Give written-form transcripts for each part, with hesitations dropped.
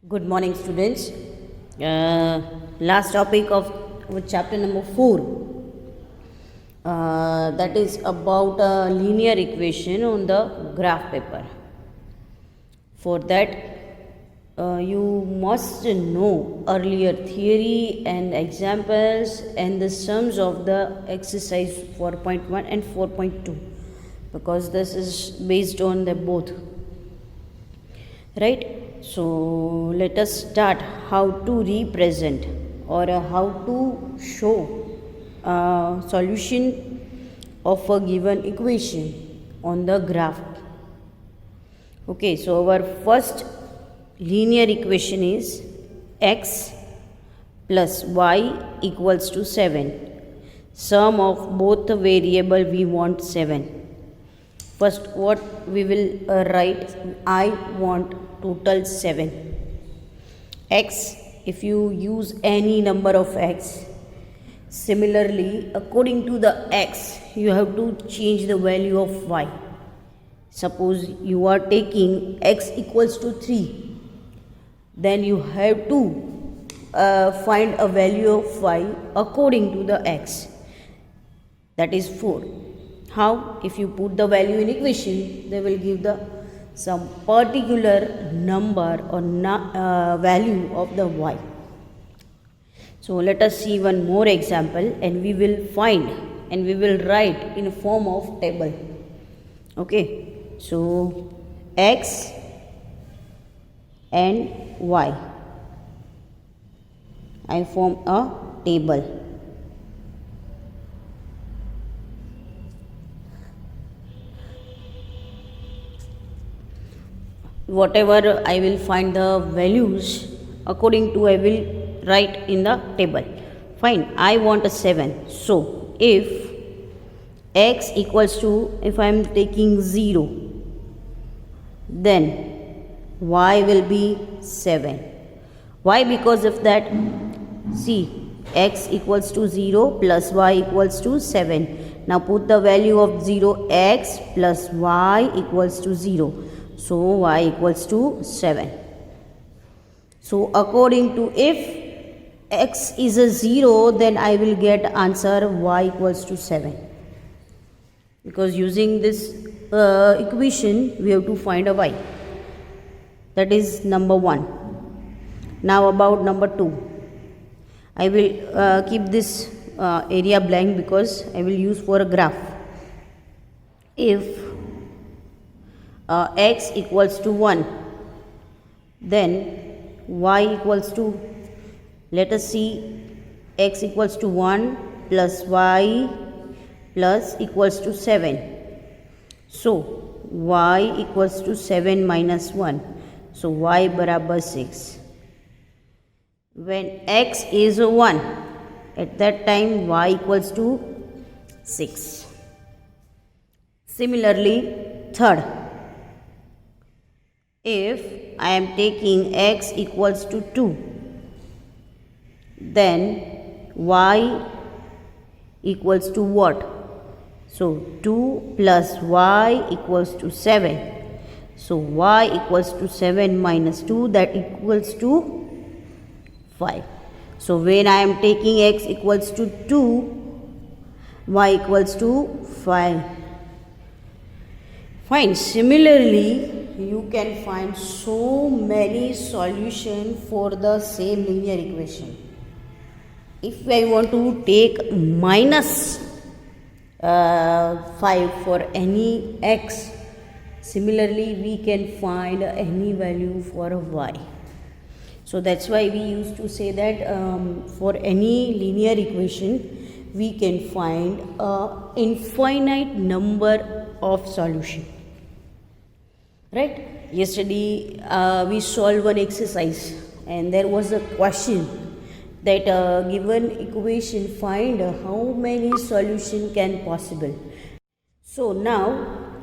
Good morning, students. Last topic of chapter number 4, that is about a linear equation on the graph paper. For that, you must know earlier theory and examples and the sums of the exercise 4.1 and 4.2, because this is based on the both, right? So let us start how to represent or how to show a solution of a given equation on the graph. Okay, so our first linear equation is x plus y equals to 7. Sum of both the variable we want 7. First, what we will write, I want total 7. X, if you use any number of x, similarly, according to the x, you have to change the value of y. Suppose you are taking x equals to 3, then you have to find a value of y according to the x, that is 4. How? If you put the value in equation, they will give the some particular number or value of the y. So let us see one more example, and we will find and we will write in a form of table. Okay, so x and y, I form a table. Whatever I will find the values according to, I will write in the table. Fine, I want a 7. So if x equals to, if I am taking 0, then y will be 7. Why? Because of that, see, x equals to 0 plus y equals to 7. Now put the value of 0, x plus y equals to 0. So y equals to 7. So according to, if x is a 0, then I will get answer y equals to 7. Because using this equation, we have to find a y. That is number 1. Now about number 2. I will keep this area blank because I will use for a graph. If x equals to 1, then y equals to, let us see, x equals to 1 plus y plus equals to 7. So y equals to 7 minus 1. So y barabar 6. When x is 1, at that time y equals to 6. Similarly, third, if I am taking x equals to 2, then y equals to what? So 2 plus y equals to 7. So y equals to 7 minus 2, that equals to 5. So when I am taking x equals to 2, y equals to 5. Fine. Similarly, you can find so many solutions for the same linear equation. If I want to take minus 5 for any x, similarly we can find any value for a y. So that's why we used to say that for any linear equation, we can find an infinite number of solutions. Right? Yesterday we solved one exercise, and there was a question that given equation, find how many solutions can possible. So now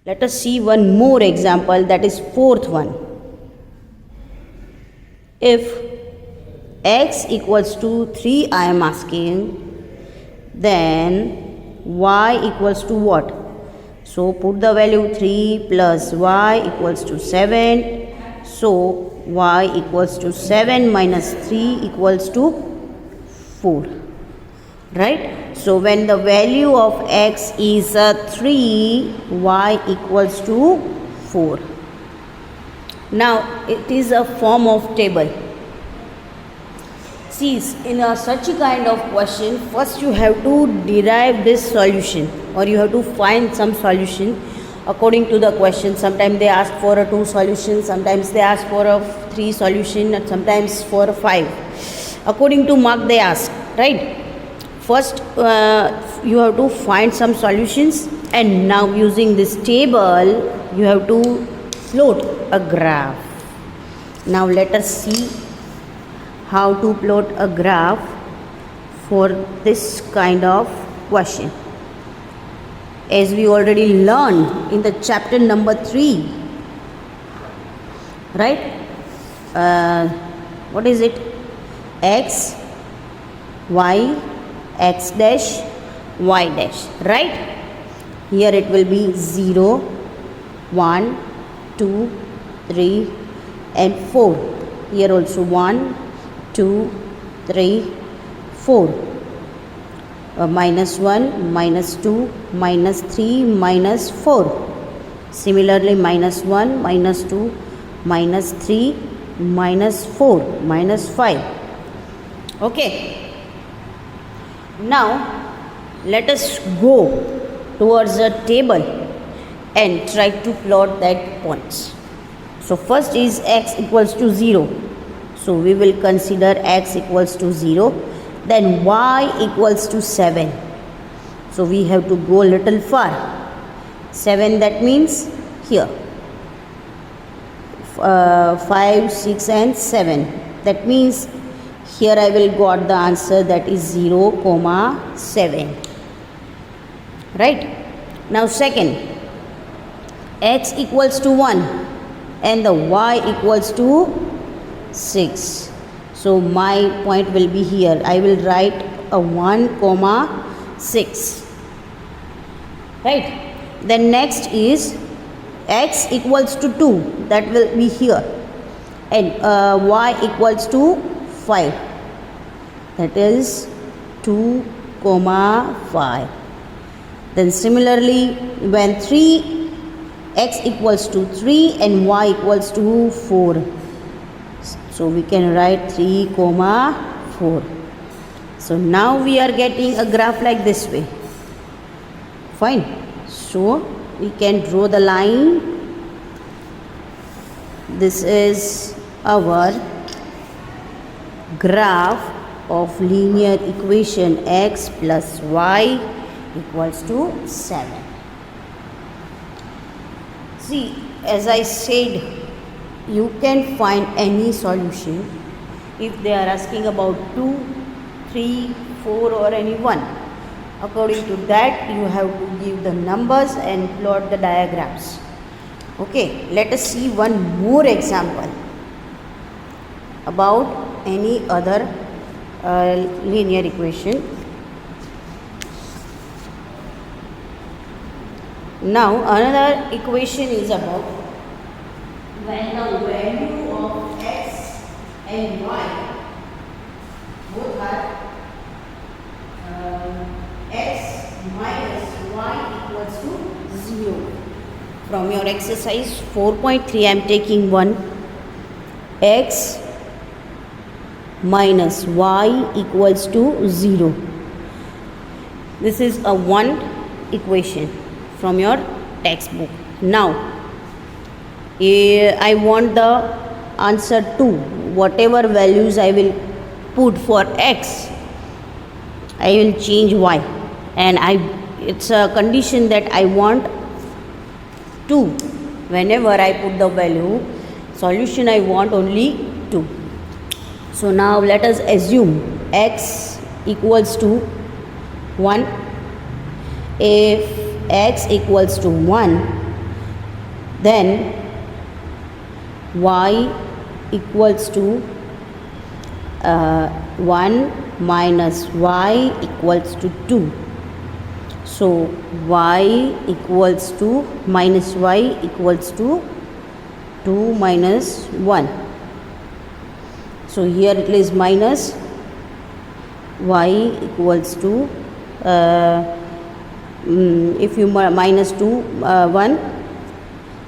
let us see one more example, that is fourth one. If x equals to 3, I am asking, then y equals to what? So put the value 3 plus y equals to 7. So y equals to 7 minus 3 equals to 4. Right? So when the value of x is 3, y equals to 4. Now it is a form of table. See, in such a kind of question, first you have to derive this solution, or you have to find some solution according to the question. Sometimes they ask for a 2 solution, sometimes they ask for a 3 solution, and sometimes for a 5. According to mark they ask, right? First you have to find some solutions, and now using this table you have to plot a graph. Now let us see how to plot a graph for this kind of question. As we already learned in the chapter number 3, right? What is it? X, y, x dash, y dash, right? Here it will be 0, 1, 2, 3 and 4. Here also 1, 2, 3, 4. Minus 1, minus 2, minus 3, minus 4. Similarly, minus 1, minus 2, minus 3, minus 4, minus 5. Okay. Now, let us go towards the table and try to plot that points. So, first is x equals to 0. So, we will consider x equals to 0. Then y equals to 7. So, we have to go a little far. 7, that means here. 5, 6 and 7. That means here I will got the answer, that is 0, 7. Right? Now second, x equals to 1 and the y equals to 6. So my point will be here. I will write a 1, 6. Right? Then next is x equals to 2. That will be here. And y equals to 5. That is 2, 5. Then similarly, when x equals to 3 and y equals to 4. So we can write 3, 4. So now we are getting a graph like this way. Fine. So we can draw the line. This is our graph of linear equation x plus y equals to 7. See, as I said, you can find any solution if they are asking about 2, 3, 4 or any 1. According to that, you have to give the numbers and plot the diagrams. Okay, let us see one more example about any other linear equation. Now another equation is about when the value of x and y both are x minus y equals to 0. From your exercise 4.3 I am taking one, x minus y equals to 0. This is a one equation from your textbook. Now I want the answer 2. Whatever values I will put for x, I will change y, and it's a condition that I want 2. Whenever I put the value, solution I want only 2. So now let us assume x equals to 1. If x equals to 1, then y equals to 1 minus y equals to 2. So y equals to minus y equals to 2. 2 minus 1. So here it is minus y equals to if you minus 2 1,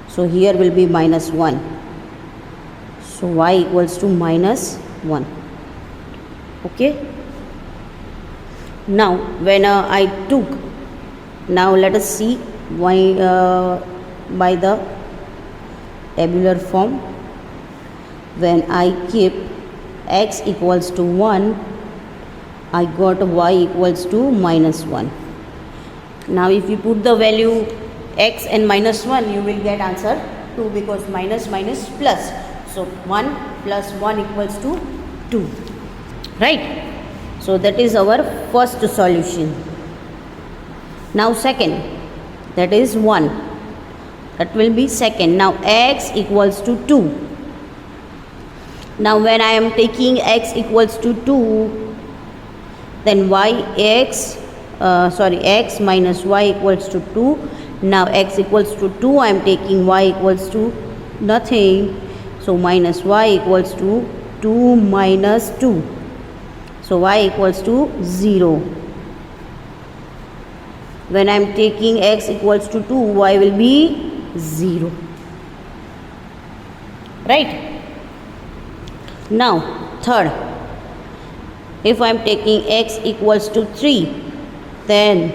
so here will be minus 1. So y equals to minus 1. Okay. Now when I took, now let us see why by the tabular form. When I keep x equals to 1, I got y equals to minus 1. Now if you put the value x and minus 1, you will get answer 2, because minus minus plus. So 1 plus 1 equals to 2. Right? So that is our first solution. Now second, that is 1. That will be second. Now x equals to 2. Now when I am taking x equals to 2, then x minus y equals to 2. Now x equals to 2, I am taking y equals to nothing. So minus y equals to 2 minus 2. So y equals to 0. When I am taking x equals to 2, y will be 0. Right? Now third, if I am taking x equals to 3, then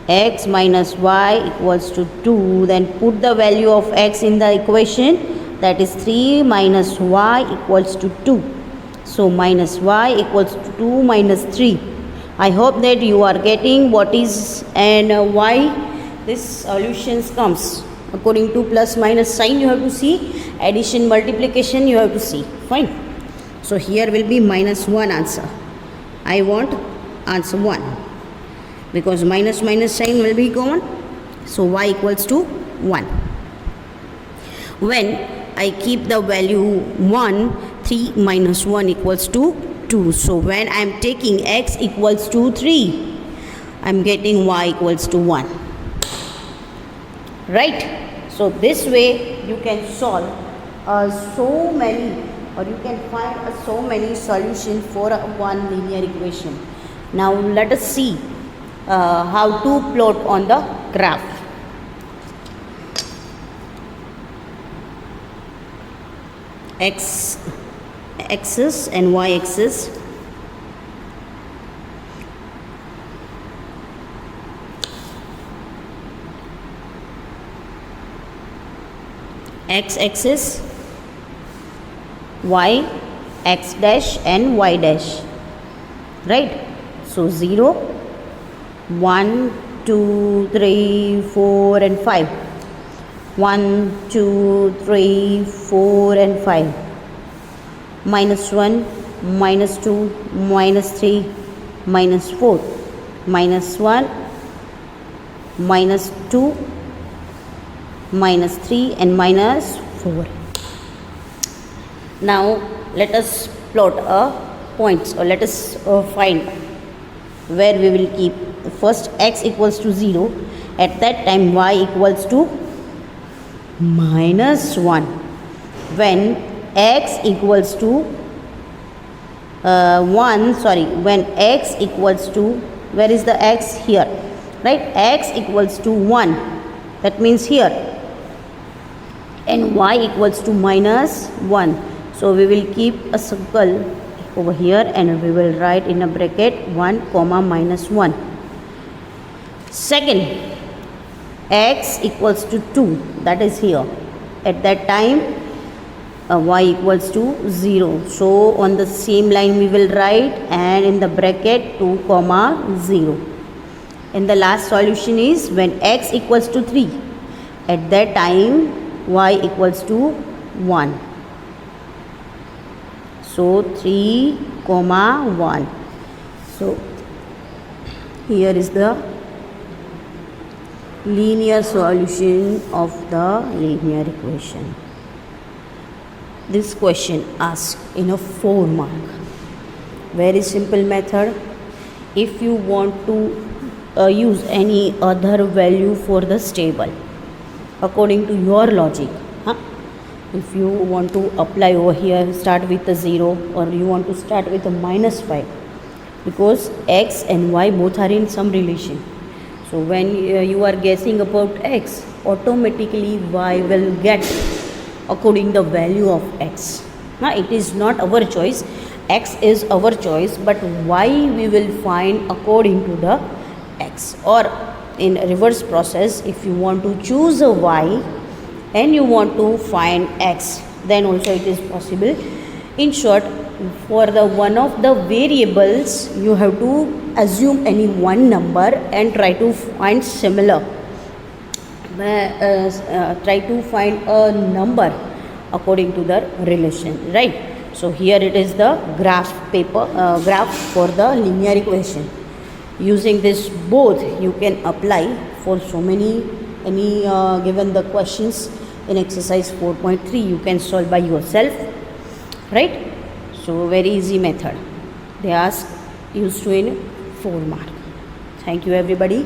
x minus y equals to 2. Then put the value of x in the equation, that is 3 minus y equals to 2. So minus y equals to 2 minus 3. I hope that you are getting what is and why this solutions comes. According to plus minus sign you have to see, addition multiplication you have to see. Fine. So here will be minus 1 answer. I want answer 1, because minus minus sign will be gone. So y equals to 1. When I keep the value 1, 3 minus 1 equals to 2. So when I am taking x equals to 3, I am getting y equals to 1. Right? So this way you can solve so many, or you can find so many solutions for one linear equation. Now let us see how to plot on the graph. X axis and y axis. X axis, y, x dash and y dash. Right? So 0, 1, 2, 3, 4 and 5. 1, 2, 3, 4 and 5. Minus 1, minus 2, minus 3, minus 4. Minus 1, minus 2, minus 3 and minus 4. Now let us plot points, or let us find where we will keep. First x equals to 0. At that time y equals to minus 1. When x equals to when x equals to, where is the x? Here, right? X equals to 1, that means here, and y equals to minus 1. So we will keep a circle over here and we will write in a bracket 1 comma minus 1. Second, x equals to 2, that is here. At that time y equals to 0. So on the same line we will write, and in the bracket 2 comma 0. And the last solution is when x equals to 3. At that time y equals to 1. So 3 comma 1. So here is the linear solution of the linear equation. This question asked in a 4 mark. Very simple method. If you want to use any other value for the stable according to your logic, If you want to apply over here, start with a 0, or you want to start with a -5, because x and y both are in some relation. So when you are guessing about x, automatically y will get according the value of x. Now it is not our choice, x is our choice, but y we will find according to the x. Or in reverse process, if you want to choose a y and you want to find x, then also it is possible. In short, for the one of the variables, you have to assume any one number and try to find similar, try to find a number according to the relation, right? So here it is the graph for the linear equation. Using this both you can apply for so many given the questions in exercise 4.3, you can solve by yourself, right? So very easy method. They ask used to in 4 mark. Thank you everybody.